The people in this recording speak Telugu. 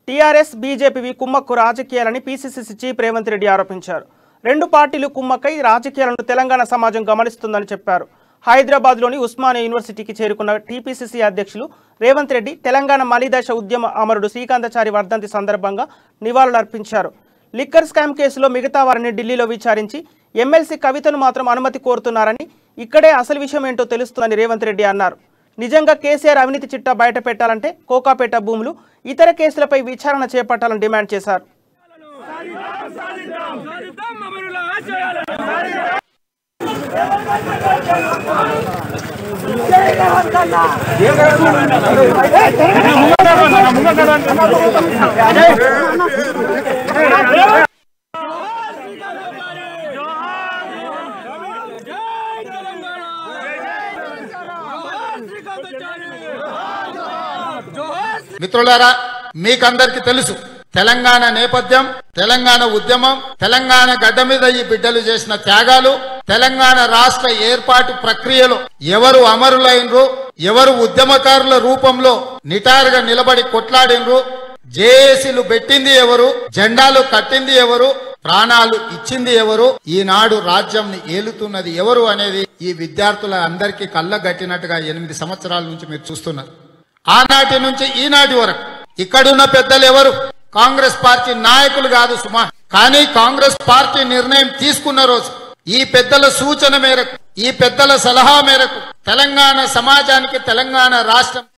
టీఆర్ఎస్ బీజేపీ కుమ్మక్కు రాజకీయాలని పీసీసీ చీఫ్ రేవంత్ రెడ్డి ఆరోపించారు. రెండు పార్టీలు కుమ్మక్కై రాజకీయాలను తెలంగాణ సమాజం గమనిస్తుందని చెప్పారు. హైదరాబాద్లోని ఉస్మానియా యూనివర్సిటీకి చేరుకున్న టీపీసీసీ అధ్యక్షులు రేవంత్ రెడ్డి తెలంగాణ మలిదశ ఉద్యమ అమరుడు శ్రీకాంతాచారి వర్ధంతి సందర్భంగా నివాళులర్పించారు. లిక్కర్ స్కామ్ కేసులో మిగతా వారిని ఢిల్లీలో విచారించి ఎమ్మెల్సీ కవితను మాత్రం అనుమతి కోరుతున్నారని, ఇక్కడే అసలు విషయం ఏంటో తెలుస్తుందని రేవంత్ రెడ్డి అన్నారు. నిజంగా కేసీఆర్ అవినీతి చిట్టా బయట పెట్టాలంటే కోకాపేట భూములు, ఇతర కేసులపై విచారణ చేపట్టాలని డిమాండ్ చేశారు. మిత్రులారా, మీకందరికి తెలుసు తెలంగాణ నేపథ్యం, తెలంగాణ ఉద్యమం, తెలంగాణ గడ్డ మీద ఈ బిడ్డలు చేసిన త్యాగాలు, తెలంగాణ రాష్ట్ర ఏర్పాటు ప్రక్రియలో ఎవరు అమరులైనరు, ఎవరు ఉద్యమకారుల రూపంలో నిటారుగా నిలబడి కొట్లాడినరు, జేఏసీలు పెట్టింది ఎవరు, జెండాలు కట్టింది ఎవరు, ప్రాణాలు ఇచ్చింది ఎవరు, ఈనాడు రాజ్యంని ఏలుతున్నది ఎవరు అనేది ఈ విద్యార్థుల అందరికీ కళ్ళగట్టినట్టుగా 8 సంవత్సరాల నుంచి మీరు చూస్తున్నారు. ఆనాటి నుంచి ఈనాటి వరకు ఇక్కడున్న పెద్దలు ఎవరు? కాంగ్రెస్ పార్టీ నాయకులు కాదు సుమా. కానీ కాంగ్రెస్ పార్టీ నిర్ణయం తీసుకున్న రోజు ఈ పెద్దల సూచన మేరకు, ఈ పెద్దల సలహా మేరకు తెలంగాణ సమాజానికి తెలంగాణ రాష్ట్రం